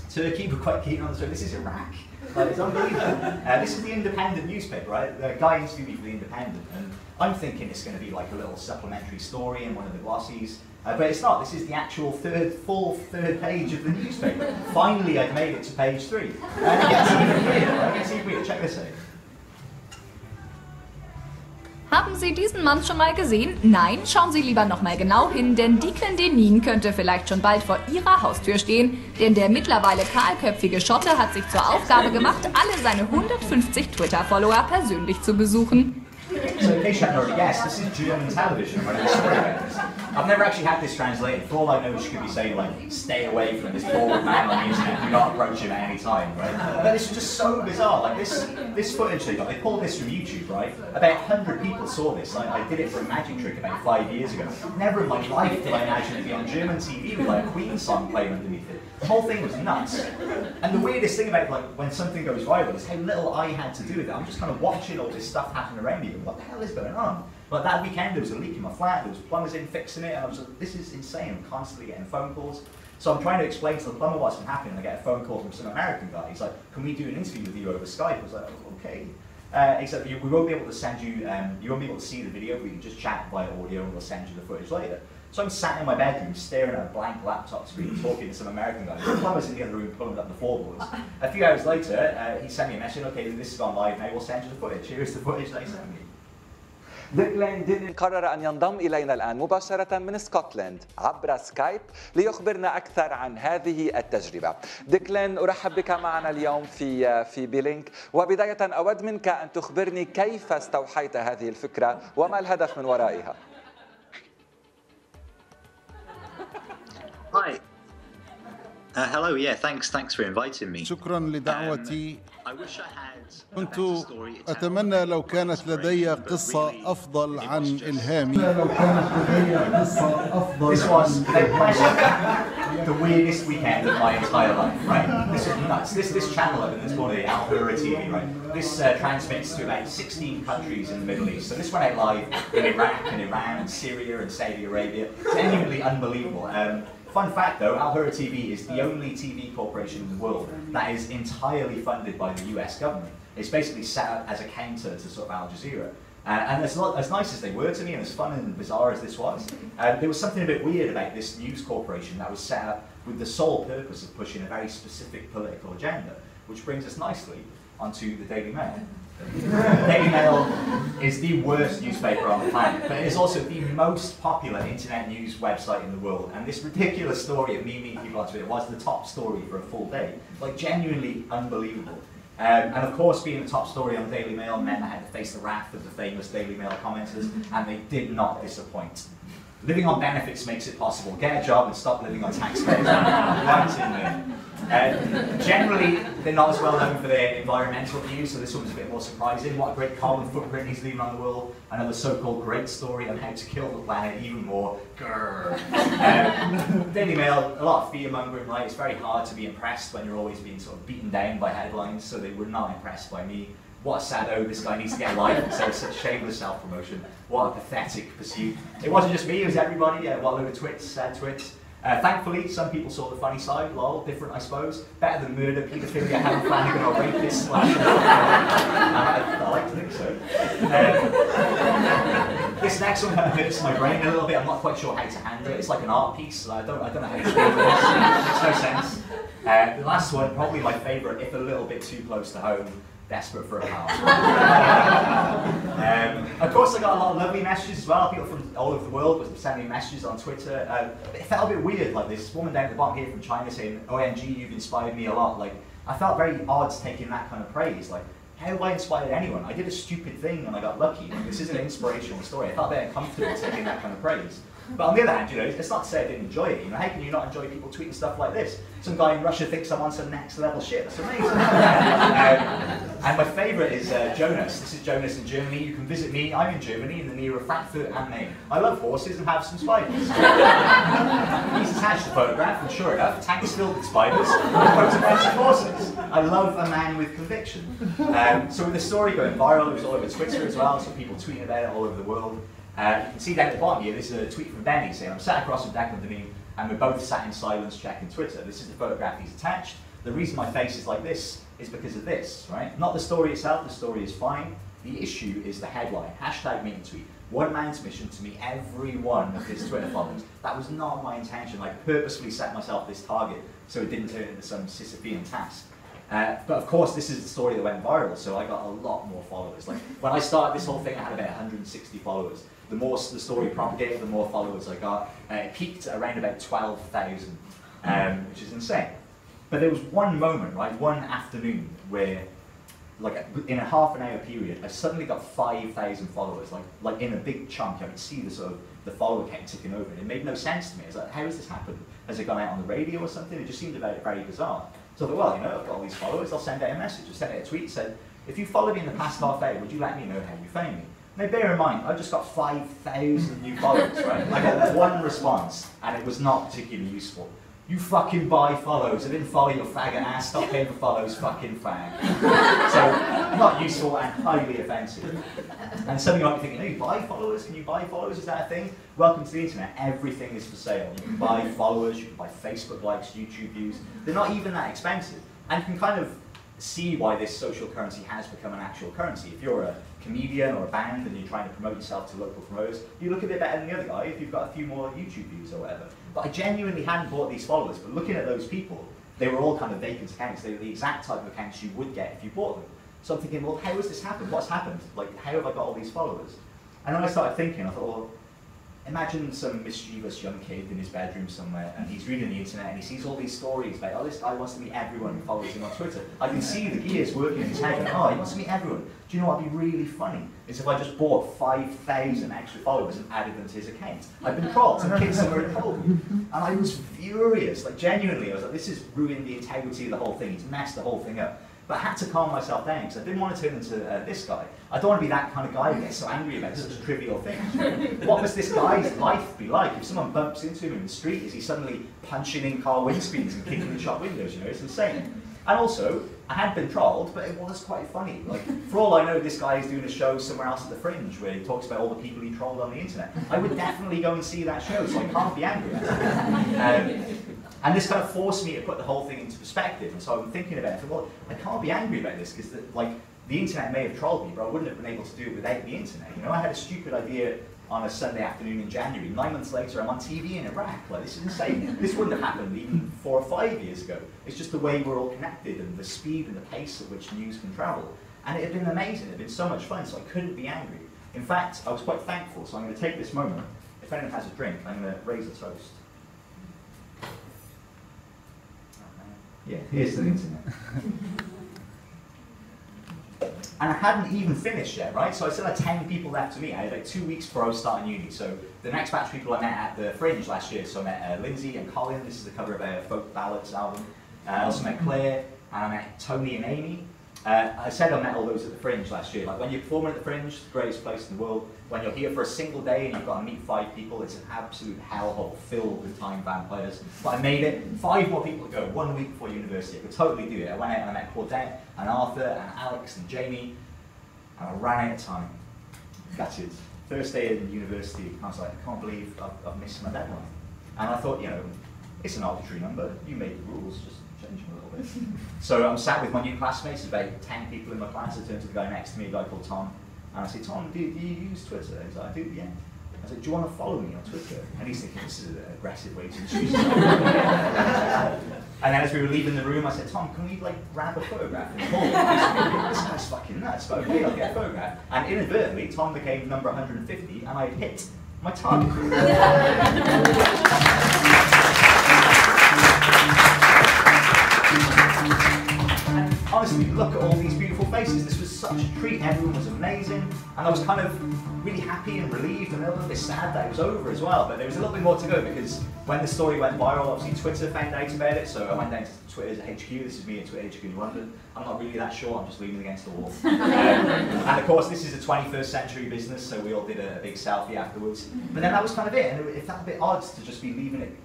Turkey were quite keen on the story. This is Iraq. Like, it's unbelievable. This is the Independent newspaper, right? The guy interviewed me for the Independent, and I'm thinking it's going to be like a little supplementary story in one of the glossies, but it's not. This is the actual full third page of the newspaper. Finally, I've made it to page 3. And it gets even weirder. It gets even weirder. Check this out. Haben Sie diesen Mann schon mal gesehen? Nein, schauen Sie lieber noch mal genau hin, denn Declan Dineen könnte vielleicht schon bald vor Ihrer Haustür stehen, denn der mittlerweile kahlköpfige Schotte hat sich zur Aufgabe gemacht, alle seine 150 Twitter-Follower persönlich zu besuchen. So in case you hadn't already guessed, this is German television running a story about this. I've never actually had this translated. For all I know, she could be saying, like, stay away from this bald man on the internet, do not approach him at any time, right? But it's just so bizarre. Like, this footage they got, they pulled this from YouTube, right? About 100 people saw this. I did it for a magic trick about 5 years ago. Never in my life did I imagine it be on German TV with, like, a Queen song playing underneath it. The whole thing was nuts. And the weirdest thing about, like, when something goes viral is how little I had to do with it. I'm just kind of watching all this stuff happen around me. What the hell is going on? Like, that weekend there was a leak in my flat, there was plumbers in fixing it, and I was like, this is insane. I'm constantly getting phone calls. So I'm trying to explain to the plumber what's been happening, and I get a phone call from some American guy. He's like, can we do an interview with you over Skype? I was like, oh, okay. He said, we won't be able to send you, you won't be able to see the video, but you can just chat via audio and we'll send you the footage later. So I'm sat in my bedroom staring at a blank laptop screen talking to some American guy. The plumber's in the other room pulling up the floorboards. A few hours later, he sent me a message, okay, this has gone live now, we'll send you the footage. Here's the footage that he sent me. ديكلان دينين قرر أن ينضم إلينا الآن مباشرة من اسكتلند عبر سكايب ليخبرنا أكثر عن هذه التجربة. ديكلان، أرحب بك معنا اليوم في بيلينك، وبداية أود منك أن تخبرني كيف استوحيت هذه الفكرة وما الهدف من ورائها. Hi. Hello, yeah, thanks for inviting me. شكرا لدعوتي. كنت أتمنى لو كانت لدي قصة أفضل عن إلهامي. This was the weirdest weekend of my entire life, right? This is nuts. This channel over this morning, Al-Hura TV, right? This transmits to about 16 countries in the Middle East. So this went out live in Iraq and Iran and Syria and Saudi Arabia. Genuinely unbelievable. Fun fact though, Al-Hura TV is the only TV corporation in the world that is entirely funded by the US government. It's basically set up as a counter to sort of Al Jazeera. And as nice as they were to me and as fun and bizarre as this was, there was something a bit weird about this news corporation that was set up with the sole purpose of pushing a very specific political agenda, which brings us nicely onto the Daily Mail. The Daily Mail is the worst newspaper on the planet, but it is also the most popular internet news website in the world. And this ridiculous story of me meeting people on Twitter was the top story for a full day. Like, genuinely unbelievable. And of course, being the top story on the Daily Mail meant I had to face the wrath of the famous Daily Mail commenters, and they did not disappoint. Living on benefits makes it possible. Get a job and stop living on taxpayers' money. Right in there. Generally, they're not as well known for their environmental views, so this one was a bit more surprising. What a great carbon footprint he's leaving on the world. Another so-called great story on how to kill the planet even more. Grrr. Daily Mail, a lot of fear-mongering, right? It's very hard to be impressed when you're always being sort of beaten down by headlines, so they were not impressed by me. What a sado, this guy needs to get a life instead of such shameless self-promotion. What a pathetic pursuit. It wasn't just me, it was everybody. What a load of twits, sad twits. Thankfully, some people saw the funny side, lol, different I suppose. Better than murder, paedophilia, Helen Flanagan or rapists. I like to think so. This next one kind of hurts my brain a little bit. I'm not quite sure how to handle it. It's like an art piece, so I don't know how to deal with this. It makes no sense. The last one, probably my favourite, if a little bit too close to home. Desperate for a pal. Of course, I got a lot of lovely messages as well. People from all over the world were sending messages on Twitter. It felt a bit weird, like this woman down at the bottom here from China saying, "OMG, you've inspired me a lot." Like, I felt very odd taking that kind of praise. Like, how have I inspired anyone? I did a stupid thing and I got lucky. Like, this is an inspirational story. I felt very uncomfortable taking that kind of praise. But on the other hand, you know, it's not to say I didn't enjoy it. You know, how can you not enjoy people tweeting stuff like this? Some guy in Russia thinks I'm on some next level shit. That's amazing. And my favourite is Jonas. This is Jonas in Germany. You can visit me. I'm in Germany, in the near of Frankfurt am Main. I love horses and have some spiders. He's attached a photograph, and sure enough, tanks filled with spiders and photographs of horses. I love a man with conviction. So with the story going viral, it was all over Twitter as well, so people tweeting about it all over the world. You can see down at the bottom here, this is a tweet from Benny saying, "I'm sat across from Declan Dineen and we're both sat in silence checking Twitter." This is the photograph he's attached. The reason my face is like this is because of this, right? Not the story itself, the story is fine. The issue is the headline, #meetandtweet. One man's mission to meet every one of his Twitter followers. That was not my intention. I purposefully set myself this target so it didn't turn into some Sisyphean task. But of course, this is the story that went viral, so I got a lot more followers. Like, when I started this whole thing, I had about 160 followers. The more the story propagated, the more followers I got. It peaked at around about 12,000, which is insane. But there was one moment, right, one afternoon, where, like, in a half an hour period, I suddenly got 5,000 followers, like in a big chunk. I could see the sort of the follower count ticking over. It made no sense to me. I was like, how has this happened? Has it gone out on the radio or something? It just seemed very, very bizarre. So I thought, well, you know, I've got all these followers. I'll send out a message. I sent out a tweet, said, "If you followed me in the past half hour, would you let me know how you found me?" Now, bear in mind, I just got 5,000 new followers, right? I got one response, and it was not particularly useful. "You fucking buy follows. I didn't follow your faggot ass. Stop paying for follows, fucking fag." So, not useful and highly offensive. And some of you might be thinking, "Oh, you buy followers? Can you buy followers? Is that a thing?" Welcome to the internet. Everything is for sale. You can buy followers, you can buy Facebook likes, YouTube views. They're not even that expensive. And you can kind of see why this social currency has become an actual currency. If you're a comedian or a band and you're trying to promote yourself to local promoters, you look a bit better than the other guy if you've got a few more YouTube views or whatever. But I genuinely hadn't bought these followers, but looking at those people, they were all kind of vacant accounts. They were the exact type of accounts you would get if you bought them. So I'm thinking, well, how has this happened? What's happened? Like, how have I got all these followers? And then I started thinking, I thought, well, imagine some mischievous young kid in his bedroom somewhere, and he's reading the internet and he sees all these stories about, "Oh, this guy wants to meet everyone who follows him on Twitter." I can see the gears working in his head, going, "Oh, he wants to meet everyone." Do you know what would be really funny? Is if I just bought 5,000 extra followers and added them to his account. I've been trolled, some kid somewhere had told me. And I was furious, like genuinely, I was like, this has ruined the integrity of the whole thing, it's messed the whole thing up. But I had to calm myself down because I didn't want to turn into this guy. I don't want to be that kind of guy who gets so angry about such trivial things. What must this guy's life be like? If someone bumps into him in the street, is he suddenly punching in car windscreens and kicking in shop windows? You know, it's insane. And also, I had been trolled, but it was quite funny. Like, for all I know, this guy is doing a show somewhere else at the Fringe where he talks about all the people he trolled on the internet. I would definitely go and see that show, so I can't be angry at it. And this kind of forced me to put the whole thing into perspective. And so I'm thinking about it, well, I can't be angry about this because, like, the internet may have trolled me, but I wouldn't have been able to do it without the internet. You know, I had a stupid idea on a Sunday afternoon in January. 9 months later, I'm on TV in Iraq. Like, this is insane. This wouldn't have happened even 4 or 5 years ago. It's just the way we're all connected and the speed and the pace at which news can travel. And it had been amazing. It had been so much fun, so I couldn't be angry. In fact, I was quite thankful, so I'm going to take this moment. If anyone has a drink, I'm going to raise a toast. Yeah, here's the internet. And I hadn't even finished yet, right? So I still had 10 people left to meet. I had like 2 weeks before I was starting uni. So the next batch of people I met at the Fringe last year, so I met Lindsay and Colin. This is the cover of a folk ballads album. I also met Claire, and I met Tony and Amy. I said I met all those at the Fringe last year. Like when you're performing at the Fringe, it's the greatest place in the world. When you're here for a single day and you've got to meet 5 people, it's an absolute hellhole filled with time vampires. But I made it. 5 more people to go, 1 week before university. I could totally do it. I went out and I met Claudette and Arthur and Alex and Jamie, and I ran out of time. That's it. First day in university, I was like, I can't believe I've missed my deadline. And I thought, you know, it's an arbitrary number. You make the rules, just change them a little bit. So I'm sat with my new classmates, there's about 10 people in my class. I turned to the guy next to me, a guy called Tom, and I said, Tom, do you use Twitter? He's like, I do, yeah. I said, do you want to follow me on Twitter? And he's thinking, this is an aggressive way to introduce himself. And then as we were leaving the room, I said, Tom, can we like grab a photograph in the hall? This guy's fucking nuts, but okay, I'll get a photograph. And inadvertently, Tom became number 150, and I hit my target. And honestly, look at all these beautiful faces. This was such a treat. Everyone was amazing, and I was kind of really happy and relieved and a little bit sad that it was over as well. But there was a little bit more to go, because when the story went viral, obviously Twitter found out about it. So I went down to Twitter's HQ. This is me at Twitter HQ in London. I'm not really that sure. I'm just leaning against the wall. And of course, this is a 21st century business, so we all did a big selfie afterwards. But then that was kind of it, and it felt a bit odd to just be leaving it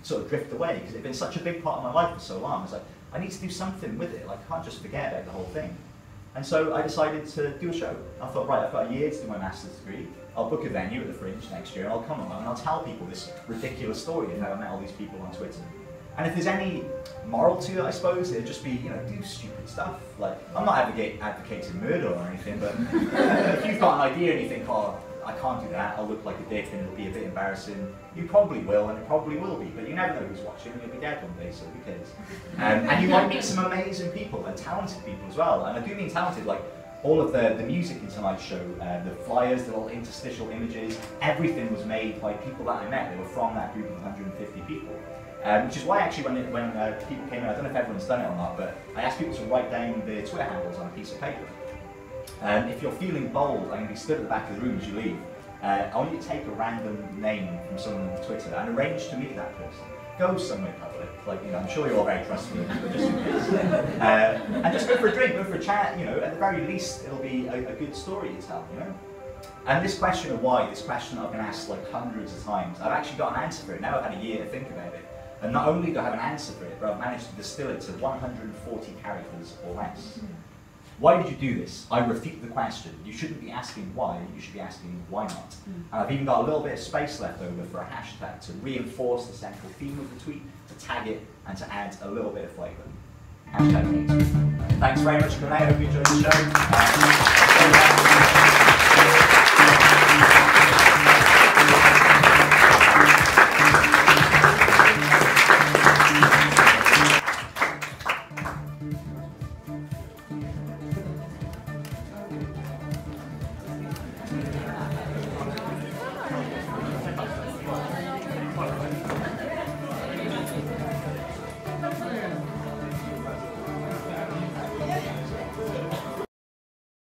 sort of drift away, because it had been such a big part of my life for so long. I was like, I need to do something with it. Like, I can't just forget about the whole thing. And so I decided to do a show. I thought, right, I've got a year to do my master's degree. I'll book a venue at the Fringe next year, and I'll come along and I'll tell people this ridiculous story of how I met all these people on Twitter. And if there's any moral to it, I suppose, it'd just be, you know, do stupid stuff. Like, I'm not advocating murder or anything, but if you've got an idea and you think, oh, I can't do that, I'll look like a dick and it'll be a bit embarrassing, you probably will, and it probably will be, but you never know who's watching, and you'll be dead one day, so who cares? And you might meet some amazing people, and talented people as well, and I do mean talented, like all of the music in tonight's show, the flyers, the little interstitial images, everything was made by people that I met. They were from that group of 150 people. Which is why actually when people came in, I don't know if everyone's done it or not, but I asked people to write down their Twitter handles on a piece of paper. If you're feeling bold, I'm going to be stood at the back of the room as you leave. I want you to take a random name from someone on Twitter and arrange to meet that person. Go somewhere public, like, you know, I'm sure you're all very trustworthy, but just in case. And just go for a drink, go for a chat, you know, at the very least it'll be a good story to tell, you know. And this question of why, this question that I've been asked like hundreds of times, I've actually got an answer for it. Now I've had a year to think about it. And not only do I have an answer for it, but I've managed to distill it to 140 characters or less. Why did you do this? I refute the question. You shouldn't be asking why, you should be asking why not. And I've even got a little bit of space left over for a hashtag to reinforce the central theme of the tweet, to tag it, and to add a little bit of flavour. Hashtag me. Thanks very much for coming out. I hope you enjoyed the show.